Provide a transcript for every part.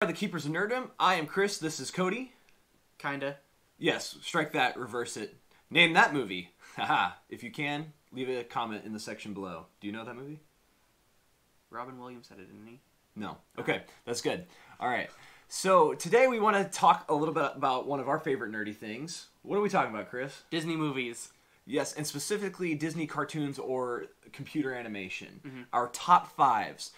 The Keepers of Nerddom. I am Chris. This is Cody. Kinda. Yes, strike that, reverse it. Name that movie. Haha. If you can, leave a comment in the section below. Do you know that movie? Robin Williams had it, didn't he? No. Okay, that's good. All right. So today we want to talk a little bit about one of our favorite nerdy things. What are we talking about, Chris? Disney movies. Yes, and specifically Disney cartoons or computer animation. Mm-hmm. Our top fives.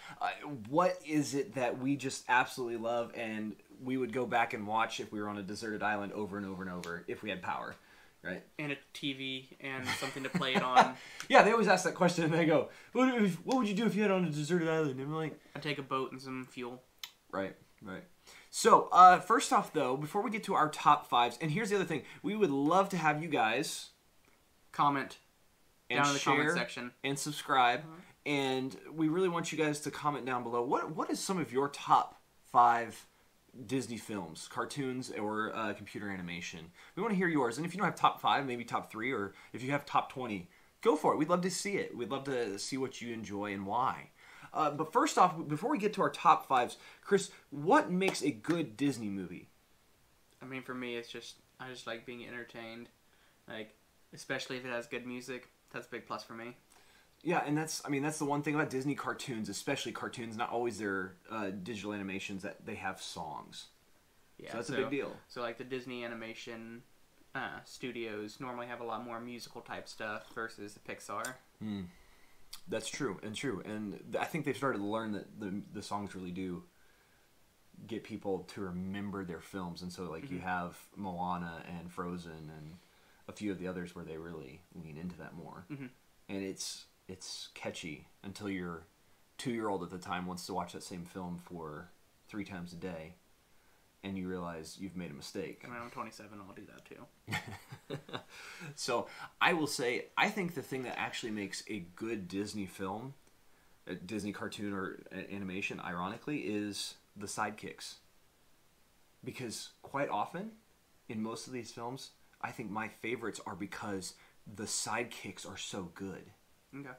What is it that we just absolutely love and we would go back and watch if we were on a deserted island over and over and over if we had power, right? And a TV and something to play it on. Yeah, they always ask that question and they go, what would you do if you had on a deserted island? And I'm like... I'd take a boat and some fuel. Right. So, first off though, before we get to our top fives, and here's the other thing, we would love to have you guys... Comment and down in the share comment section. And subscribe. And we really want you guys to comment down below. What is some of your top 5 Disney films, cartoons, or computer animation? We want to hear yours. And if you don't have top 5, maybe top 3, or if you have top 20, go for it. We'd love to see it. We'd love to see what you enjoy and why. But first off, before we get to our top 5s, Chris, what makes a good Disney movie? I mean, for me, I just like being entertained. Like, especially if it has good music. That's a big plus for me. Yeah, and that's the one thing about Disney cartoons, especially cartoons, not always their digital animations, that they have songs. Yeah, so that's a big deal. So like the Disney animation studios normally have a lot more musical type stuff versus the Pixar. That's true. And I think they've started to learn that the songs really do get people to remember their films. And so like you have Moana and Frozen and a few of the others where they really lean into that more. And it's catchy until your 2-year-old at the time wants to watch that same film for 3 times a day, and you realize you've made a mistake. When I'm 27, I'll do that too. So I will say, I think the thing that actually makes a good Disney film, a Disney cartoon or animation, ironically, is the sidekicks. Because quite often, in most of these films, I think my favorites are because the sidekicks are so good. Okay.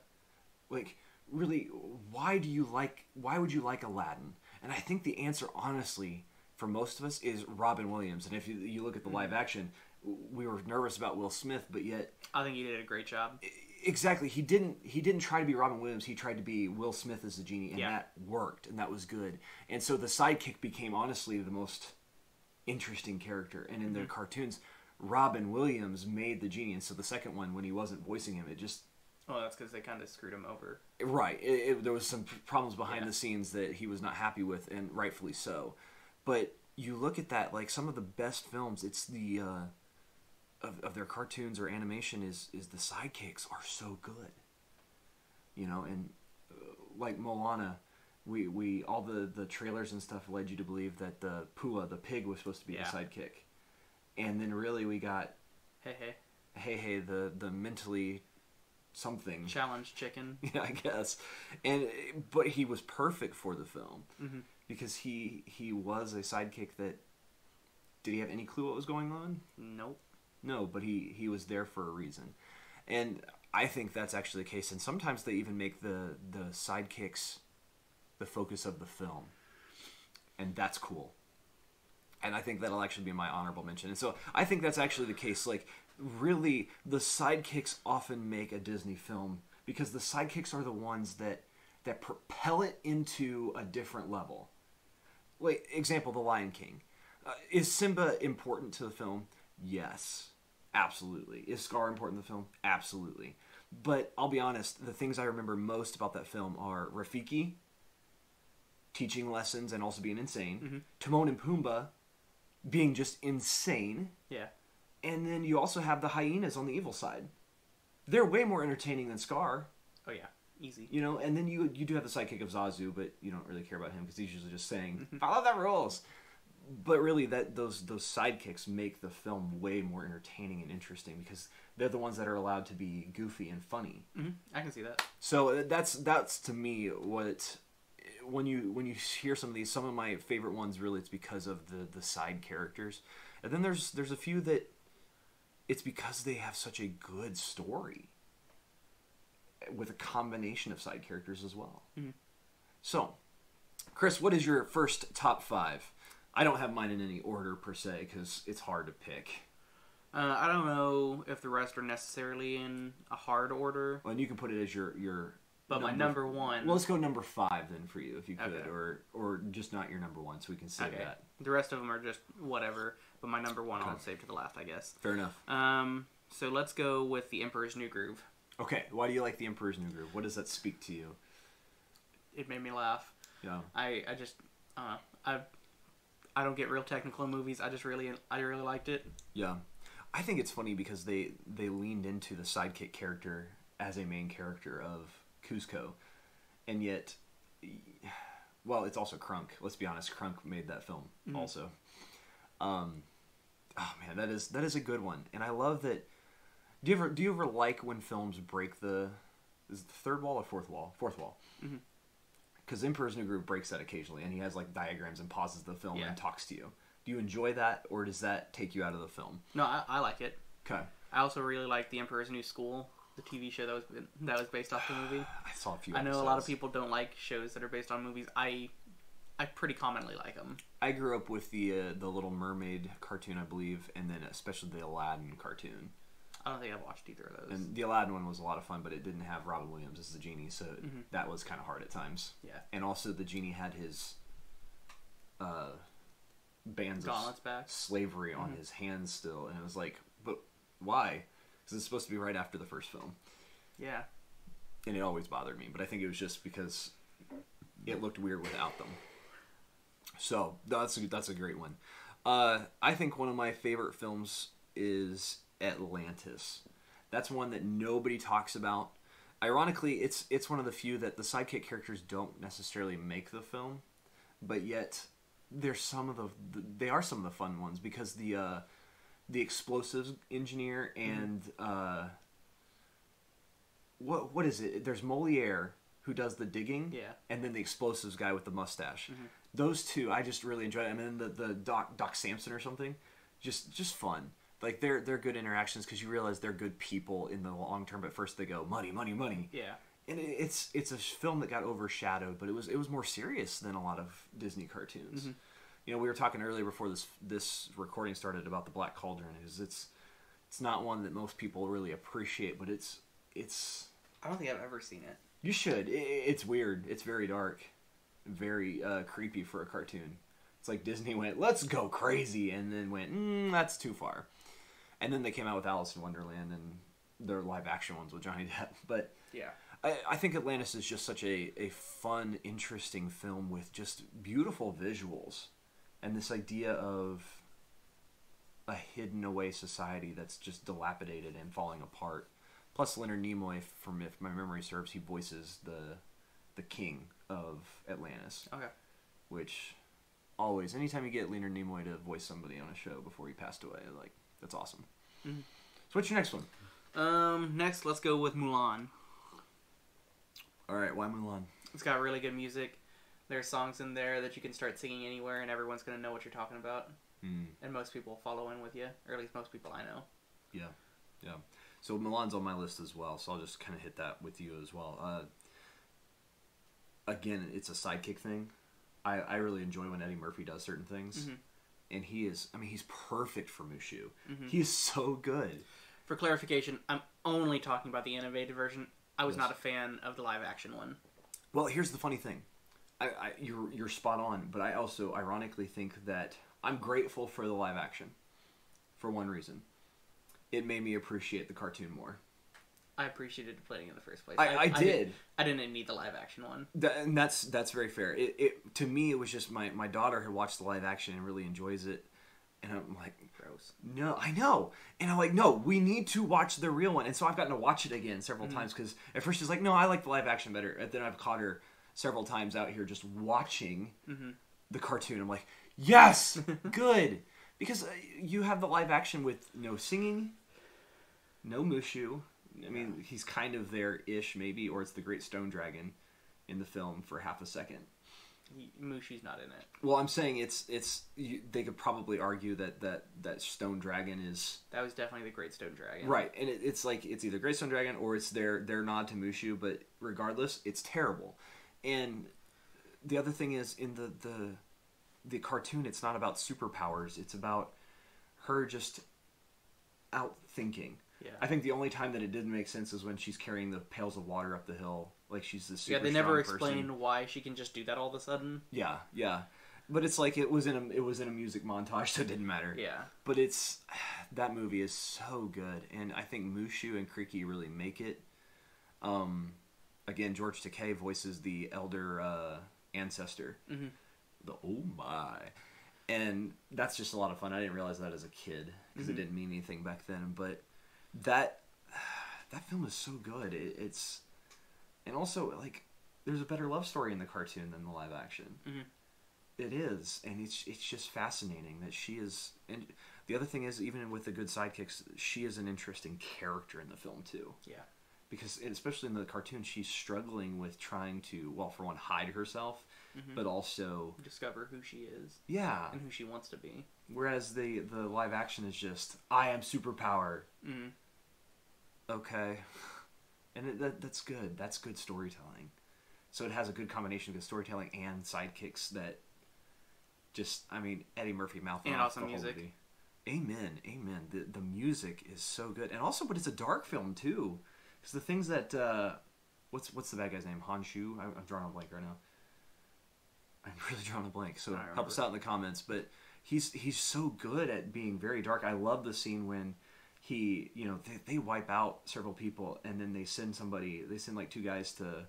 Like, really, why would you like Aladdin? And I think the answer, honestly, for most of us, is Robin Williams. And if you look at the live action, we were nervous about Will Smith, but yet... I think he did a great job. Exactly. He didn't try to be Robin Williams. He tried to be Will Smith as the genie, and that worked, and that was good. And so the sidekick became, honestly, the most interesting character. And in the cartoons... Robin Williams made the genie, and so the second one, when he wasn't voicing him, it just... Oh, that's because they kind of screwed him over. Right. There was some problems behind the scenes that he was not happy with, and rightfully so. But you look at that, like, some of the best films, it's the... of their cartoons or animation is the sidekicks are so good. You know, and like Moana, we all the trailers and stuff led you to believe that the Pua, the pig, was supposed to be the sidekick. And then really we got Hey, the mentally something challenged chicken. Yeah, I guess. But he was perfect for the film because he was a sidekick that... Did he have any clue what was going on? Nope. No, but he was there for a reason. And I think that's actually the case. And sometimes they even make the sidekicks the focus of the film. And that's cool. And I think that'll actually be my honorable mention. And so I think that's actually the case. Like, really, the sidekicks often make a Disney film because the sidekicks are the ones that propel it into a different level. Like, example, The Lion King. Is Simba important to the film? Yes. Absolutely. Is Scar important to the film? Absolutely. But I'll be honest, the things I remember most about that film are Rafiki teaching lessons and also being insane. Timon and Pumbaa being just insane. Yeah. And then you also have the hyenas on the evil side. They're way more entertaining than Scar. Oh, yeah. Easy. You know, and then you do have the sidekick of Zazu, but you don't really care about him because he's usually just saying, follow the rules. But really, those sidekicks make the film way more entertaining and interesting because they're the ones that are allowed to be goofy and funny. I can see that. So that's to me what... When you hear some of these, some of my favorite ones, really, it's because of the side characters. And then there's a few that it's because they have such a good story with a combination of side characters as well. So Chris, what is your first top 5? I don't have mine in any order per se because it's hard to pick. I don't know if the rest are necessarily in a hard order. Well, and you can put it as your. But my number 1. Well, let's go number 5 then for you, if you could, Okay. or just not your number 1, so we can save that. The rest of them are just whatever. But my number 1 I'll save to the last, I guess. Fair enough. So let's go with The Emperor's New Groove. Okay, why do you like The Emperor's New Groove? What does that speak to you? It made me laugh. Yeah. I just I don't get real technical in movies. I really liked it. Yeah. I think it's funny because they leaned into the sidekick character as a main character of Kuzco, and yet, well, it's also Crunk. Let's be honest, Crunk made that film also. Oh man, that is a good one, and I love that. Do you ever like when films break is it the third wall or fourth wall? Fourth wall. Because Emperor's New Groove breaks that occasionally, and he has like diagrams and pauses the film and talks to you. Do you enjoy that, or does that take you out of the film? No, I like it. Okay. I also really like The Emperor's New School, the TV show that was based off the movie. I saw a few. I know episodes. a lot of people don't like shows that are based on movies. I pretty commonly like them. I grew up with the Little Mermaid cartoon, I believe, and then especially the Aladdin cartoon. I don't think I've watched either of those. And the Aladdin one was a lot of fun, but it didn't have Robin Williams as the genie, so that was kind of hard at times. Yeah. And also, the genie had his bands Gauntlets of back. slavery on his hands still, and it was like, but why? Because it's supposed to be right after the first film. Yeah. And it always bothered me, but I think it was just because it looked weird without them. So that's a great one. I think one of my favorite films is Atlantis. That's one that nobody talks about. Ironically, it's one of the few that the sidekick characters don't necessarily make the film, but yet they are some of the fun ones because the explosives engineer and what is it? There's Moliere who does the digging, and then the explosives guy with the mustache. Those two, I just really enjoy them. And then the Doc Samson or something, just fun. Like they're good interactions because you realize they're good people in the long term. But first they go money, money, money. Yeah. And it's a film that got overshadowed, but it was more serious than a lot of Disney cartoons. You know, we were talking earlier before this recording started about the Black Cauldron. It's not one that most people really appreciate, but it's. I don't think I've ever seen it. You should. It's weird. It's very dark, very creepy for a cartoon. It's like Disney went, let's go crazy, and then went, that's too far. And then they came out with Alice in Wonderland and their live action ones with Johnny Depp. But yeah, I think Atlantis is just such a fun, interesting film with just beautiful visuals. And this idea of a hidden away society that's just dilapidated and falling apart. Plus Leonard Nimoy, if my memory serves, he voices the king of Atlantis. Okay. Which always, anytime you get Leonard Nimoy to voice somebody on a show before he passed away, like, that's awesome. So what's your next one? Next, let's go with Mulan. All right, why Mulan? It's got really good music. There's songs in there that you can start singing anywhere, and everyone's going to know what you're talking about. And most people follow in with you, or at least most people I know. Yeah. So Mulan's on my list as well, so I'll just kind of hit that with you as well. Again, it's a sidekick thing. I really enjoy when Eddie Murphy does certain things. And he's perfect for Mushu. He is so good. For clarification, I'm only talking about the animated version. I was not a fan of the live action one. Well, here's the funny thing. You're spot on, but I also ironically think that I'm grateful for the live action for one reason. It made me appreciate the cartoon more. I appreciated playing in the first place. I did. I didn't need the live action one. And that's very fair. It to me, it was just my daughter had watched the live action and really enjoys it. And I'm like, gross. No, I know. And I'm like, no, we need to watch the real one. And so I've gotten to watch it again several times because at first she's like, no, I like the live action better. And then I've caught her several times out here just watching the cartoon. I'm like, yes, good. Because you have the live action with no singing, no Mushu. I mean, he's kind of there-ish, maybe, or it's the Great Stone Dragon in the film for half a second. Mushi's not in it. Well, I'm saying they could probably argue that Stone Dragon is... That was definitely the Great Stone Dragon. Right, and it's like, it's either Great Stone Dragon or it's their nod to Mushu, but regardless, it's terrible. And the other thing is in the cartoon, it's not about superpowers. It's about her just out thinking. Yeah. I think the only time that it didn't make sense is when she's carrying the pails of water up the hill, like she's this super Yeah, they never strong explain person. why she can just do that all of a sudden. Yeah, yeah. But it's like it was in a music montage, so it didn't matter. Yeah. But that movie is so good, and I think Mushu and Kriki really make it. Again, George Takei voices the elder ancestor. Mm-hmm. The oh my, and that's just a lot of fun. I didn't realize that as a kid because it didn't mean anything back then. But that film is so good. It's and also like there's a better love story in the cartoon than the live action. Mm-hmm. It is, and it's just fascinating that she is. And the other thing is, even with the good sidekicks, she is an interesting character in the film too. Yeah. Because especially in the cartoon, she's struggling with trying to, well, for one, hide herself, but also discover who she is. Yeah. And who she wants to be. Whereas the live action is just, I am superpower. Mm-hmm. Okay. And that's good. That's good storytelling. So it has a good combination of good storytelling and sidekicks that just, I mean, Eddie Murphy mouth and awesome music. Movie. Amen. The music is so good. And also, but it's a dark film too. Because the things that, what's the bad guy's name? Honshu? I'm drawing a blank right now. I'm really drawing a blank. So help us out in the comments. But he's so good at being very dark. I love the scene when he, they wipe out several people and then they send like two guys to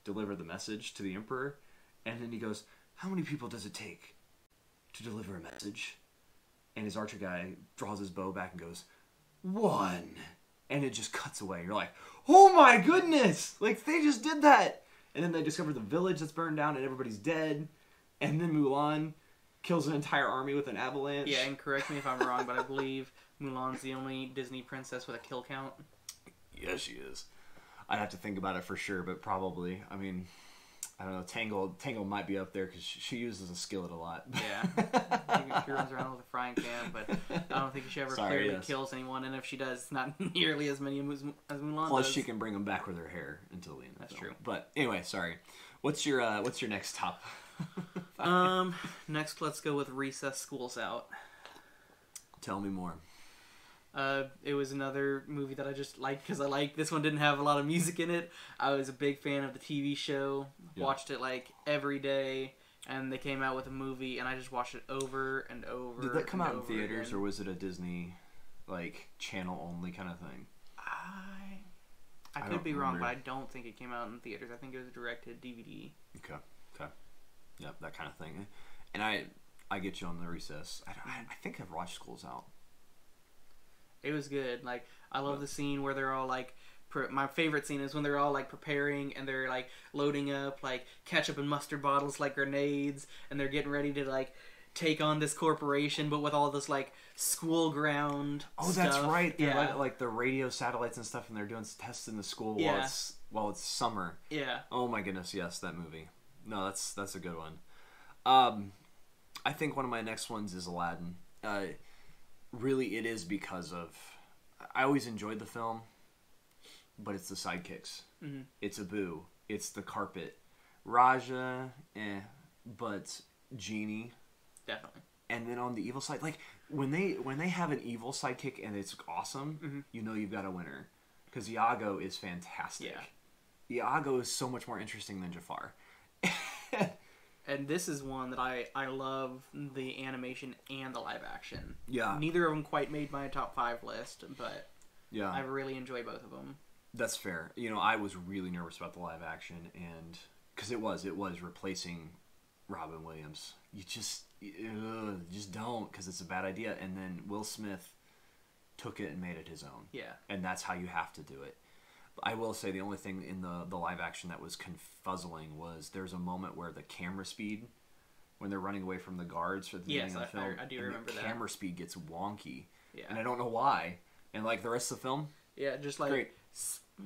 deliver the message to the Emperor. And then he goes, how many people does it take to deliver a message? And his archer guy draws his bow back and goes, 1. And it just cuts away. You're like, oh my goodness! Like, they just did that! And then they discover the village that's burned down and everybody's dead. And then Mulan kills an entire army with an avalanche. Yeah, and correct me if I'm wrong, but I believe Mulan's the only Disney princess with a kill count. Yeah, she is. I'd have to think about it for sure, but probably. I mean, I don't know. Tangle might be up there because she uses a skillet a lot. Yeah. She runs around with a frying pan, but I don't think she ever clearly kills anyone. And if she does, it's not nearly as many as Mulan Plus, does. she can bring them back with her hair until the end. That's true. But anyway, sorry. What's your next top? Next, let's go with Recess School's Out. Tell me more. It was another movie that I just liked because this one didn't have a lot of music in it. I was a big fan of the TV show. Yeah. Watched it like every day, and they came out with a movie, and I just watched it over and over. Did that come out in theaters, again. Or was it a Disney, like, channel only kind of thing? I could be wrong, but I don't think it came out in theaters. I think it was directed DVD. Okay. Yeah, that kind of thing. And I get you on the Recess. I think I've watched School's Out. It was good. Like, I love the scene where they're all like, my favorite scene is when they're all like preparing and they're like loading up like ketchup and mustard bottles like grenades, and they're getting ready to like take on this corporation, but with all this like school ground stuff. That's right. They're like the radio satellites and stuff, and they're doing tests in the school while it's summer. Yeah. Oh my goodness, yes, that movie. No, that's a good one. I think one of my next ones is Aladdin. Really, it is because of... I always enjoyed the film, but it's the sidekicks. Mm-hmm. It's Abu. It's the carpet. Raja, but Genie... Definitely. And then on the evil side, like, when they have an evil sidekick and it's awesome, you know you've got a winner. Because Iago is fantastic. Yeah. Iago is so much more interesting than Jafar. And this is one that I love the animation and the live action. Yeah. Neither of them quite made my top 5 list, but yeah, I really enjoy both of them. That's fair. I was really nervous about the live action, and because it was replacing Robin Williams. You just don't, because it's a bad idea. And then Will Smith took it and made it his own. Yeah. And that's how you have to do it. I will say the only thing in the live action that was confuzzling was there's a moment where the camera speed, when they're running away from the guards for the beginning of the film, I do remember that. Camera speed gets wonky. Yeah. And I don't know why. And like the rest of the film, yeah, just like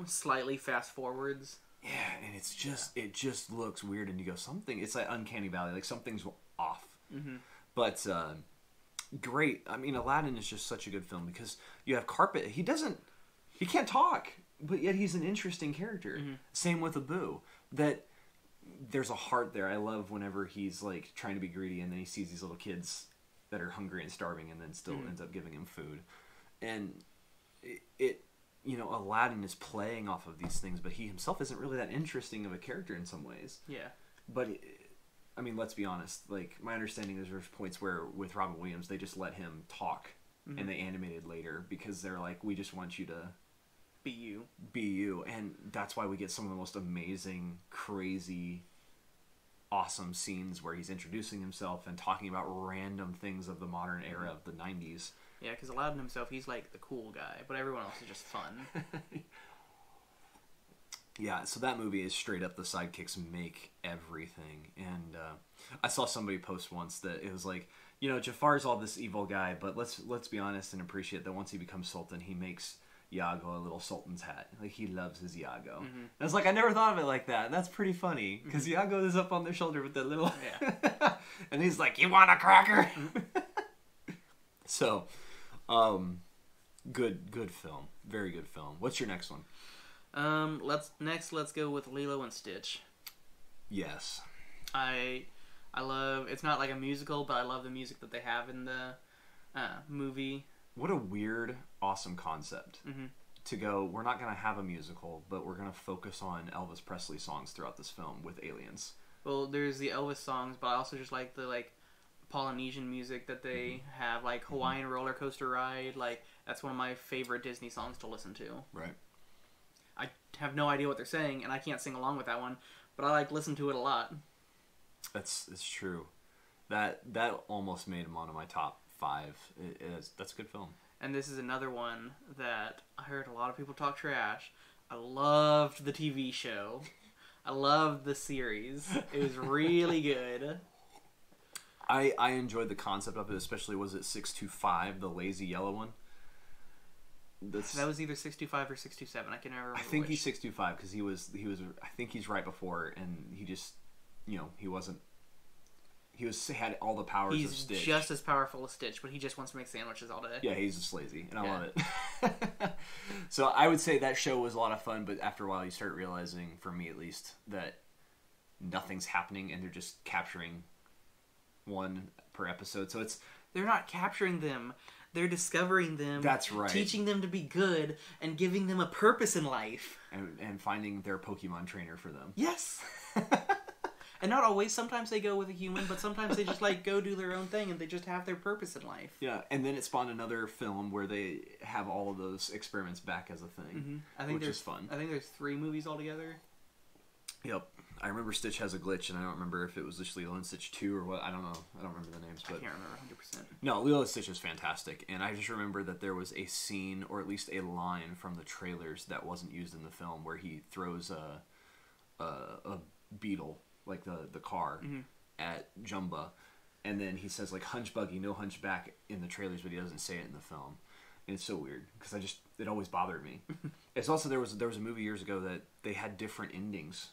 slightly fast forwards. Yeah, and it's just it just looks weird, and you go it's like uncanny valley, like something's off. Mm-hmm. But great. I mean, Aladdin is just such a good film because you have carpet. He can't talk. But yet he's an interesting character. Mm-hmm. Same with Abu. That there's a heart there. I love whenever he's like trying to be greedy and then he sees these little kids that are hungry and starving and then still ends up giving him food. And it you know, Aladdin is playing off of these things, but he himself isn't really that interesting of a character in some ways. Yeah. But I mean, let's be honest. Like, my understanding is there's points where with Robin Williams they just let him talk and they animated later because they're like, we just want you to Be you. And that's why we get some of the most amazing, crazy, awesome scenes where he's introducing himself and talking about random things of the modern era of the 90s. Yeah, because Aladdin himself, he's like the cool guy, but everyone else is just fun. Yeah, so that movie is straight up the sidekicks make everything. And I saw somebody post once that it was like, you know, Jafar's all this evil guy, but let's be honest and appreciate that once he becomes Sultan, he makes Iago a little Sultan's hat. Like, he loves his Iago. And I was like, I never thought of it like that. That's pretty funny, because Iago is up on their shoulder with that little... Yeah. And he's like, you want a cracker? So, good film. Very good film. What's your next one? Let's go with Lilo and Stitch. Yes. I love, it's not like a musical, but I love the music that they have in the movie. What a weird, awesome concept. To go, we're not going to have a musical, but we're going to focus on Elvis Presley songs throughout this film with aliens. Well, there's the Elvis songs, but I also just like the, like, Polynesian music that they have, like Hawaiian Roller Coaster Ride. Like, that's one of my favorite Disney songs to listen to. Right. I have no idea what they're saying, and I can't sing along with that one, but I like listen to it a lot. It's true. That almost made him one of my top 5. That's a good film. And this is another one that I heard a lot of people talk trash. I loved the TV show. I loved the series. It was really good. I enjoyed the concept of it, especially was it 625, the lazy yellow one? That was either 625 or 627. I can never remember. I think which. he's 625 because he was. I think he's right before, and he just, you know, he wasn't. He had all the powers of Stitch. He's just as powerful as Stitch, but he just wants to make sandwiches all day. Yeah, he's just lazy, and I love it. So I would say that show was a lot of fun, but after a while you start realizing, for me at least, that nothing's happening, and they're just capturing one per episode. So they're not capturing them. They're discovering them. That's right. Teaching them to be good and giving them a purpose in life. And finding their Pokemon trainer for them. Yes. And not always. Sometimes they go with a human, but sometimes they just like go do their own thing and they just have their purpose in life. Yeah, and then it spawned another film where they have all of those experiments back as a thing, which is fun. I think there's 3 movies altogether. Yep. I remember Stitch has a glitch, and I don't remember if it was just Lilo and Stitch 2 or what. I don't know. I don't remember the names. But I can't remember 100%. No, Lilo and Stitch is fantastic. And I just remember that there was a scene, or at least a line from the trailers that wasn't used in the film, where he throws a beetle, like the car, at Jumba. And then he says, like, hunch buggy, no hunchback in the trailers, but he doesn't say it in the film. And it's so weird, because it always bothered me. It's also, there was a movie years ago that they had different endings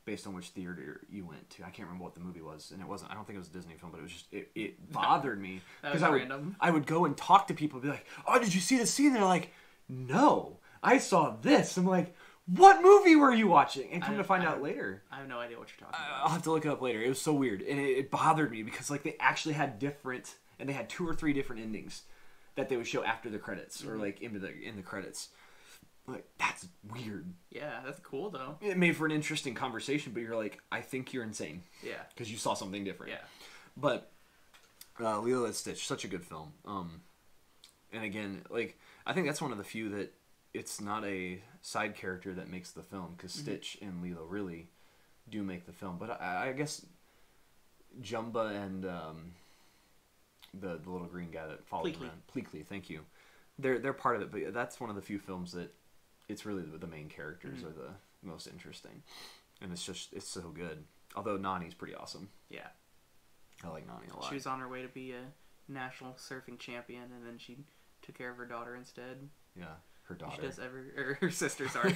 based on which theater you went to. I can't remember what the movie was, and it wasn't. I don't think it was a Disney film, but it was just it bothered me because I would go and talk to people, and be like, "Oh, did you see the scene?" They're like, "No, I saw this." I'm like, "What movie were you watching?" And come to find out later, I have no idea what you're talking about. I'll have to look it up later. It was so weird, and it bothered me because like they actually had different, and they had 2 or 3 different endings that they would show after the credits or like in the credits. Like, that's weird. Yeah, that's cool, though. It made for an interesting conversation, but you're like, I think you're insane. Yeah. Because you saw something different. Yeah. But Lilo and Stitch, such a good film. And again, like, I think that's one of the few that it's not a side character that makes the film, because Stitch and Lilo really do make the film. But I guess Jumba and the little green guy that follows around. Pleakley, thank you. They're part of it, but that's one of the few films that it's really the main characters are the most interesting, and it's so good. Although Nani's pretty awesome. Yeah, I like Nani a lot. She was on her way to be a national surfing champion, and then she took care of her daughter instead. Yeah, her daughter. She does her sister. Sorry,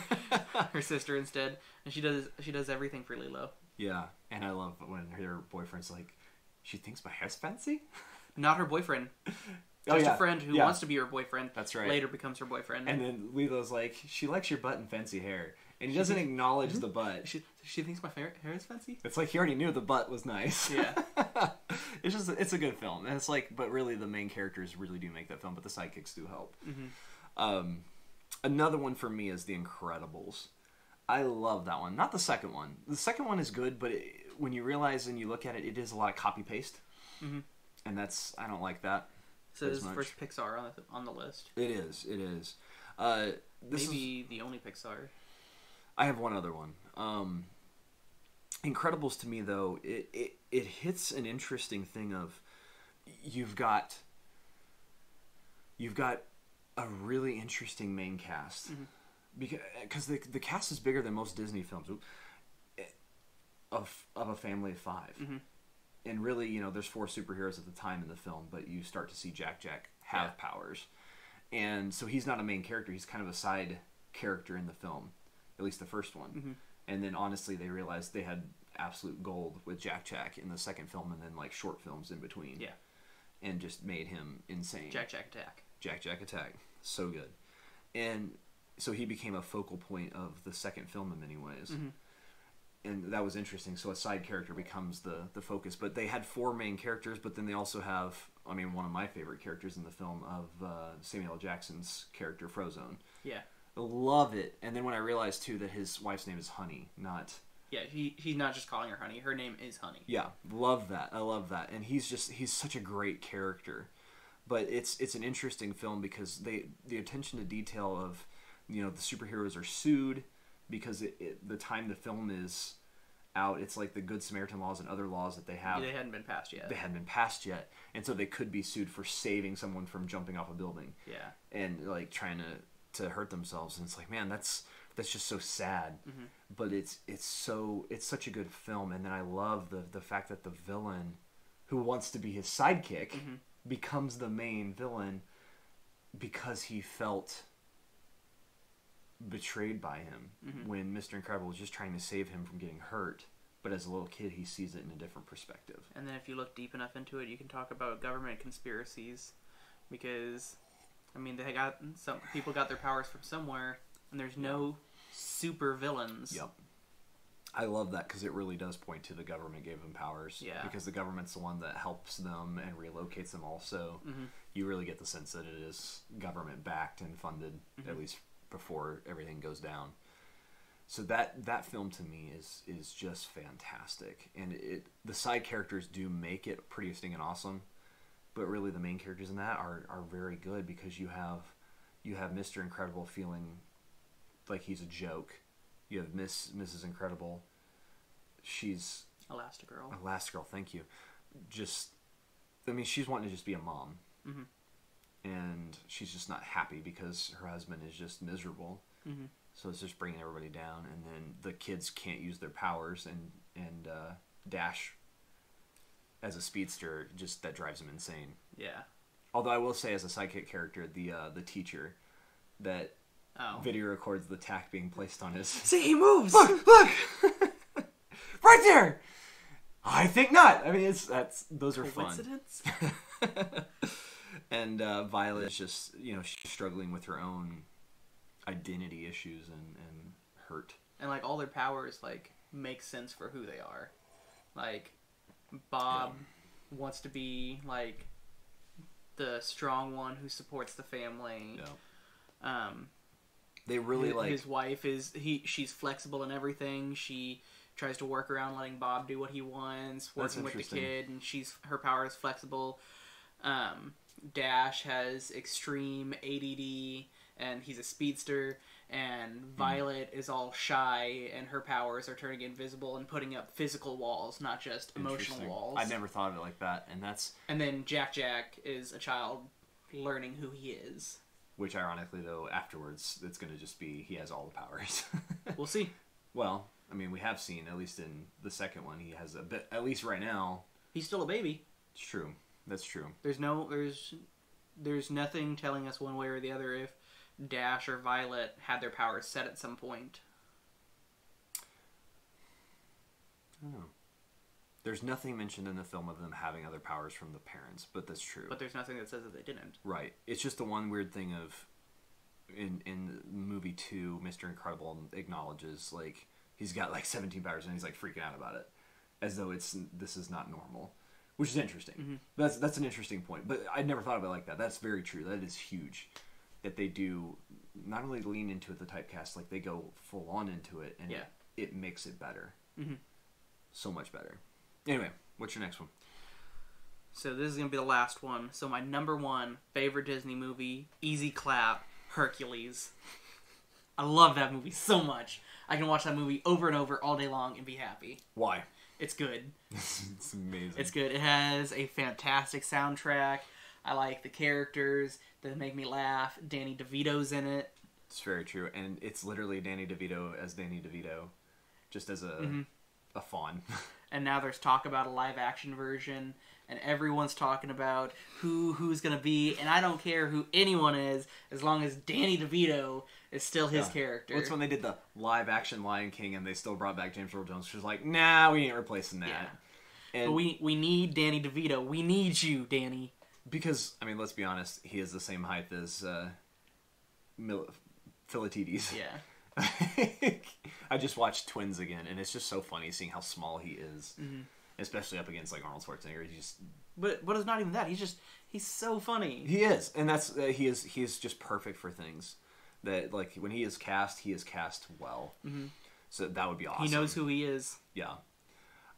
her sister instead, and she does everything for Lilo. Yeah, and I love when her boyfriend's like, she thinks my hair's fancy. Not her boyfriend. Just a friend who wants to be her boyfriend. That's right. Later becomes her boyfriend. And then Lilo's like, she likes your butt and fancy hair. and he doesn't acknowledge the butt. She thinks my hair is fancy. It's like he already knew the butt was nice. Yeah. It's a good film, and it's like, but really the main characters really do make that film, but the sidekicks do help. Another one for me is The Incredibles. I love that one. Not the second one. The second one is good, but when you realize and you look at it, it is a lot of copy paste, and I don't like that. So this is the first Pixar on the list. It is. It is. Maybe the only Pixar. I have one other one. Incredibles to me though, it hits an interesting thing of you've got a really interesting main cast, because the cast is bigger than most Disney films of a family of 5. And really, you know, there's 4 superheroes at the time in the film, but you start to see Jack have powers. And so he's not a main character. He's kind of a side character in the film, at least the first one. And then, honestly, they realized they had absolute gold with Jack in the second film, and then, like, short films in between. Yeah. And just made him insane. Jack Attack. Jack Attack. So good. And so he became a focal point of the second film in many ways. And that was interesting. So a side character becomes the focus. But they had 4 main characters, but then they also have, I mean, one of my favorite characters in the film of Samuel L. Jackson's character, Frozone. Yeah. I love it. And then when I realized, too, that his wife's name is Honey, not... Yeah, he's not just calling her Honey. Her name is Honey. Yeah, love that. I love that. And he's such a great character. But it's an interesting film because the attention to detail of, you know, the superheroes are sued because the time the film is out, it's like the Good Samaritan laws and other laws that they have. They hadn't been passed yet. They hadn't been passed yet. And so they could be sued for saving someone from jumping off a building. Yeah. And, like, trying to hurt themselves. And it's like, man, that's just so sad. But it's such a good film. And then I love the fact that the villain, who wants to be his sidekick, becomes the main villain because he felt betrayed by him when Mr. Incredible was just trying to save him from getting hurt. But as a little kid, he sees it in a different perspective. And then if you look deep enough into it, you can talk about government conspiracies, because, I mean, some people got their powers from somewhere, and there's no super villains. Yep. I love that because it really does point to the government gave them powers. Yeah. Because the government's the one that helps them and relocates them also. You really get the sense that it is government backed and funded, at least before everything goes down. So that film to me is just fantastic. And the side characters do make it pretty interesting and awesome. But really the main characters in that are very good because you have Mr. Incredible feeling like he's a joke. You have Mrs. Incredible. She's Elastigirl, thank you. She's wanting to just be a mom. And she's just not happy because her husband is just miserable. So it's just bringing everybody down. And then the kids can't use their powers, and Dash, as a speedster, just that drives him insane. Yeah. Although I will say, as a sidekick character, the teacher that video records the tack being placed on his... See, he moves! Look! Right there! I think not. I mean, those are fun. Coincidence? And Violet is just, she's struggling with her own identity issues and hurt. And, like, all their powers, like, make sense for who they are. Like, Bob wants to be, like, the strong one who supports the family. Yeah. They really his wife she's flexible in everything. She tries to work around letting Bob do what he wants, working with the kid, and her power is flexible. Dash has extreme ADD, and he's a speedster. And Violet is all shy, and her powers are turning invisible and putting up physical walls, not just emotional walls. I never thought of it like that, And then Jack is a child learning who he is. Which, ironically, though, afterwards, it's going to just be he has all the powers. We'll see. Well, I mean, we have seen, at least in the second one, he has a bit, at least right now. He's still a baby. It's true. That's true. There's nothing telling us one way or the other if Dash or Violet had their powers set at some point. I don't know. There's nothing mentioned in the film of them having other powers from the parents, but that's true. But there's nothing that says that they didn't. Right. It's just the one weird thing of in movie 2, Mr. Incredible acknowledges like he's got like 17 powers and he's like freaking out about it, as though this is not normal, which is interesting. Mm-hmm. That's an interesting point, but I never thought of it like that. That's very true. That is huge. That they do not only lean into it, the typecast, like they go full on into it, and it makes it better. Mm-hmm. So much better. Anyway, what's your next one? So this is going to be the last one. So my number 1 favorite Disney movie, easy clap, Hercules. I love that movie so much. I can watch that movie over and over all day long and be happy. Why? It's good. It's amazing. It's good. It has a fantastic soundtrack. I like the characters that make me laugh. Danny DeVito's in it. It's very true. And it's literally Danny DeVito as Danny DeVito. Just as a fawn. And now there's talk about a live action version. And everyone's talking about who's going to be. And I don't care who anyone is, as long as Danny DeVito is still his character. Well, it's when they did the live action Lion King and they still brought back James Earl Jones. She was like, nah, we ain't replacing that. Yeah. And but we need Danny DeVito. We need you, Danny. Because, I mean, let's be honest, he is the same height as Philatides. Yeah. I just watched Twins again, and it's just so funny seeing how small he is. Mm-hmm. Especially up against like Arnold Schwarzenegger. But it's not even that. He's so funny. He is, and that's he is just perfect for things that like when he is cast well. Mm-hmm. So that would be awesome. He knows who he is. Yeah,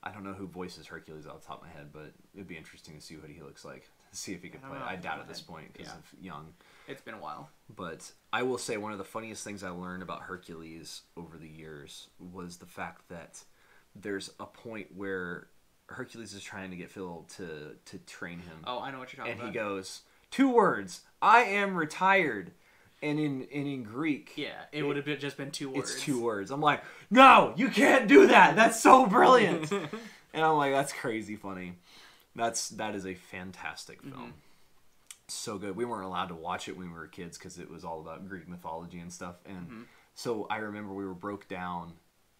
I don't know who voices Hercules off the top of my head, but it'd be interesting to see what he looks like. See if he could play. I doubt at this point because of young. It's been a while. But I will say one of the funniest things I learned about Hercules over the years was the fact that there's a point where Hercules is trying to get Phil to train him. Oh, I know what you're talking about. And he goes, 2 words, I am retired. And in Greek... Yeah, it would have just been 2 words. It's 2 words. I'm like, no, you can't do that. That's so brilliant. And I'm like, that's crazy funny. That is a fantastic film. Mm-hmm. So good. We weren't allowed to watch it when we were kids because it was all about Greek mythology and stuff. And so I remember we were broke down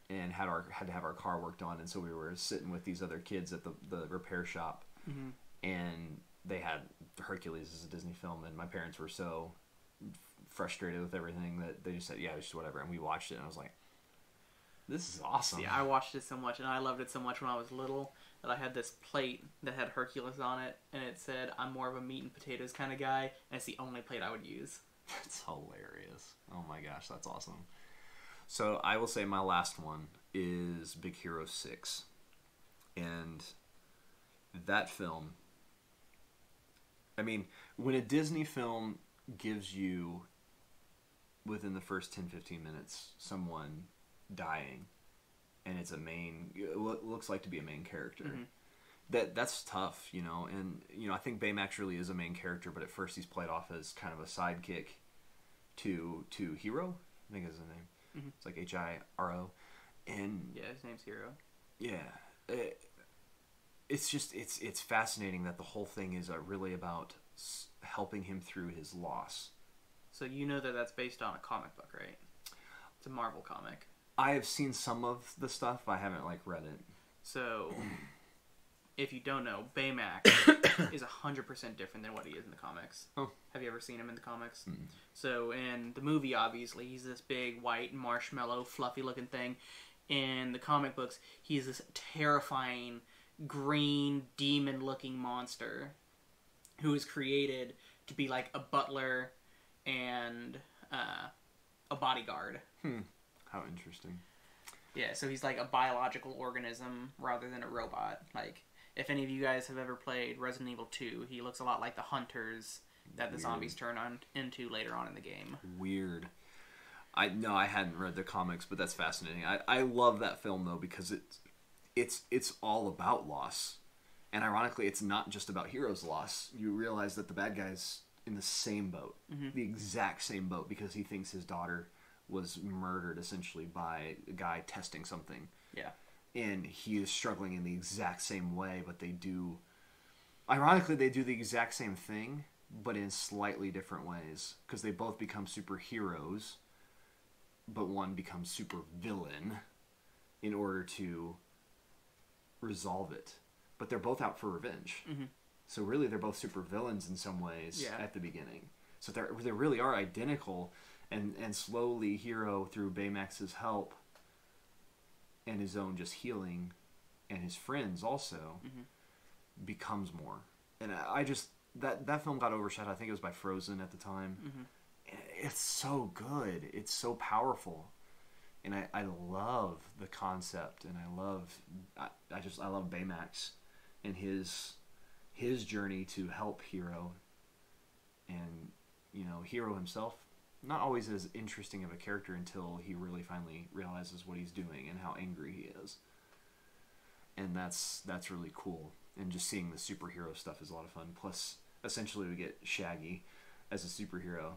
and had to have our car worked on, and so we were sitting with these other kids at the repair shop, and they had Hercules as a Disney film, and my parents were so frustrated with everything that they just said, yeah, it's just whatever, and we watched it, and I was like, this is awesome. Yeah, I watched it so much, and I loved it so much when I was little, that I had this plate that had Hercules on it, and it said, I'm more of a meat and potatoes kind of guy, and it's the only plate I would use. That's hilarious. Oh my gosh, that's awesome. So I will say my last one is Big Hero 6. And that film, I mean, when a Disney film gives you, within the first 10-15 minutes, someone dying, and it's it looks like to be a main character, that's tough, you know. And, you know, I think Baymax really is a main character, but at first he's played off as kind of a sidekick to Hero, I think is his name. Mm-hmm. It's like Hiro, and yeah, his name's Hero. Yeah, it's just it's fascinating that the whole thing is really about helping him through his loss. So you know that's based on a comic book, right? It's a Marvel comic. I have seen some of the stuff. I haven't like read it. So, if you don't know, Baymax is 100% different than what he is in the comics. Oh. Have you ever seen him in the comics? Mm-hmm. So, in the movie, obviously, he's this big, white, marshmallow, fluffy-looking thing. In the comic books, he's this terrifying, green, demon-looking monster who is created to be like a butler and a bodyguard. How interesting. Yeah, so he's like a biological organism rather than a robot. Like, if any of you guys have ever played Resident Evil 2, he looks a lot like the hunters that the zombies turn into later on in the game. Weird. I hadn't read the comics, but that's fascinating. I love that film though because it's all about loss, and ironically, it's not just about Hero's loss. You realize that the bad guy's in the same boat, the exact same boat, because he thinks his daughter was murdered essentially by a guy testing something. Yeah. And he is struggling in the exact same way, but they do the exact same thing, but in slightly different ways, because they both become superheroes, but one becomes super villain in order to resolve it. But they're both out for revenge. Mm-hmm. So really, they're both super villains in some ways at the beginning. So they really are identical, And slowly, Hiro, through Baymax's help and his own just healing, and his friends also, becomes more. And I just that film got overshadowed. I think it was by Frozen at the time. It's so good. It's so powerful. And I love the concept, and I love Baymax and his journey to help Hiro. And Hiro himself, not always as interesting of a character until he really finally realizes what he's doing and how angry he is. And that's really cool. And just seeing the superhero stuff is a lot of fun. Plus, essentially, we get Shaggy as a superhero.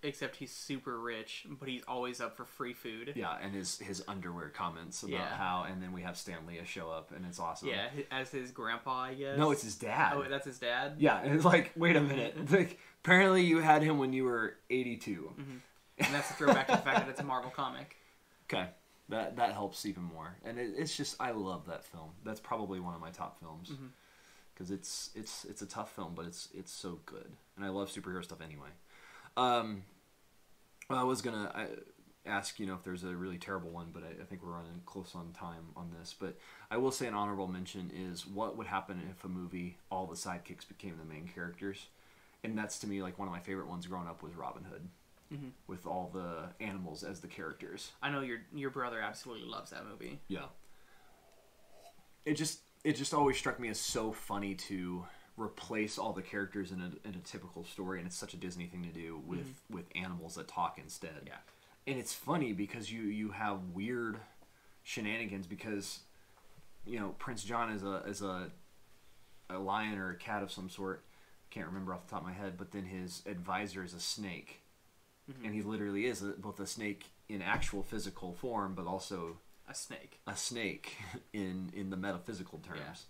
Except he's super rich, but he's always up for free food. Yeah, and his underwear comments about how, and then we have Stan Lee show up, and it's awesome. Yeah, as his grandpa, I guess. No, it's his dad. Oh, that's his dad? Yeah, and it's like, wait a minute. Like, apparently you had him when you were 82. And that's a throwback to the fact that it's a Marvel comic. Okay, that helps even more. And it's just, I love that film. That's probably one of my top films. Because it's a tough film, but it's so good. And I love superhero stuff anyway. Well, I was gonna ask, if there's a really terrible one, but I think we're running close on time on this. But I will say an honorable mention is what would happen if a movie, all the sidekicks became the main characters. And that's, to me, like one of my favorite ones growing up was Robin Hood. With all the animals as the characters. I know your brother absolutely loves that movie. Yeah. It just always struck me as so funny to replace all the characters in a typical story, and it's such a Disney thing to do with animals that talk instead. Yeah. And it's funny because you have weird shenanigans because Prince John is a lion or a cat of some sort. Can't remember off the top of my head, but then his advisor is a snake. And he literally is both a snake in actual physical form, but also a snake in the metaphysical terms.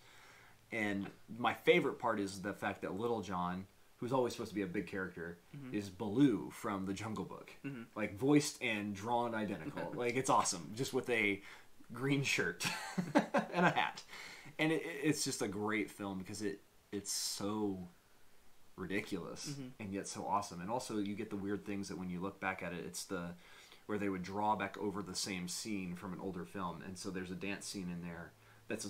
Yeah. And my favorite part is the fact that Little John, who's always supposed to be a big character, is Baloo from The Jungle Book. Like, voiced and drawn identical. Like, it's awesome. Just with a green shirt and a hat. And it's just a great film because it's so ridiculous and yet so awesome. And also you get the weird things that when you look back at it, it's where they would draw back over the same scene from an older film. And so there's a dance scene in there that's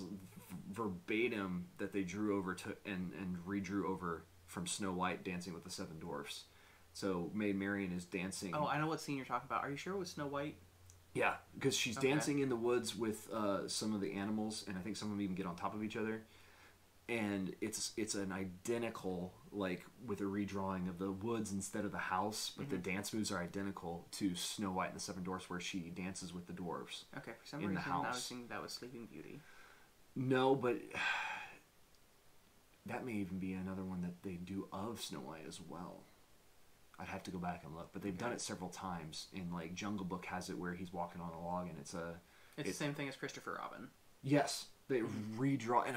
verbatim that they drew over to and redrew over from Snow White dancing with the Seven Dwarfs. So Maid Marian is dancing. Oh, I know what scene you're talking about. Are you sure it was Snow White? Yeah, because she's dancing in the woods with some of the animals, and I think some of them even get on top of each other. And it's an identical, like, with a redrawing of the woods instead of the house, but the dance moves are identical to Snow White and the Seven Dwarfs, where she dances with the dwarves. Okay, for some reason I was thinking that was Sleeping Beauty. No, but that may even be another one that they do of Snow White as well. I'd have to go back and look, but they've done it several times. In, like, Jungle Book has it where he's walking on a log, and it's the same thing as Christopher Robin. Yes. They redraw, and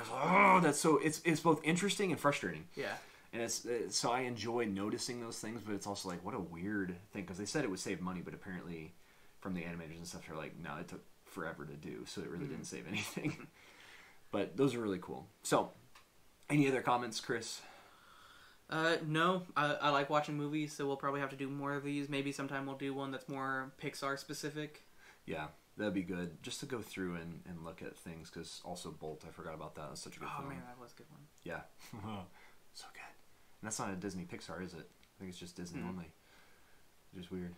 it's both interesting and frustrating. Yeah, and so I enjoy noticing those things, but it's also like, what a weird thing, because they said it would save money, but apparently from the animators and stuff, they're like, no, it took forever to do, so it really didn't save anything. But those are really cool. So, any other comments, Chris? No, I like watching movies, so we'll probably have to do more of these. Maybe sometime we'll do one that's more Pixar specific. Yeah. That'd be good, just to go through and look at things, because also Bolt, I forgot about that. That's such a good film. Oh man, that was a good one. Yeah. So good. And that's not a Disney Pixar, is it? I think it's just Disney only. Which is weird.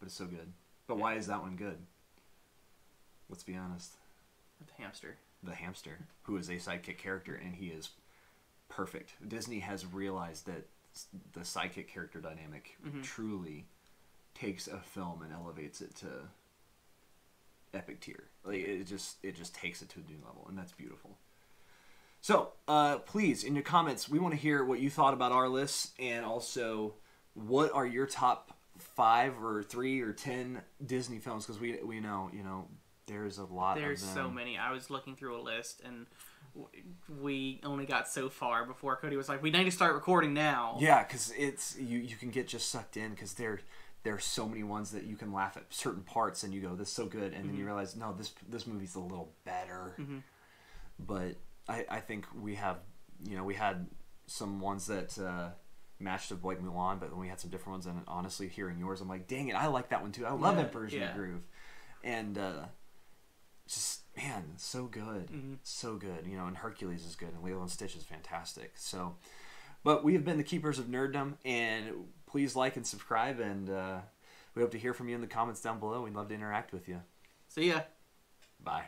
But it's so good. But why is that one good? Let's be honest. The hamster. The hamster, who is a sidekick character, and he is perfect. Disney has realized that the sidekick character dynamic truly takes a film and elevates it to epic tier. Like, it just takes it to a new level, and that's beautiful. So please, in your comments, we want to hear what you thought about our lists, and also what are your top 5 or 3 or 10 Disney films, because we know there's a lot of them. There's so many. I was looking through a list, and we only got so far before Cody was like, we need to start recording now. Yeah, because it's you can get just sucked in, because there are so many ones that you can laugh at certain parts and you go, this is so good, and then you realize, no, this movie's a little better. But I think we have, we had some ones that matched with like Mulan, but then we had some different ones. And honestly, hearing yours, I'm like, dang it, I like that one too. I love Emperor's New Groove, and just man, so good, so good. You know, and Hercules is good, and Lilo and Stitch is fantastic. So, but we have been the Keepers of Nerddom, and please like and subscribe, and we hope to hear from you in the comments down below. We'd love to interact with you. See ya. Bye.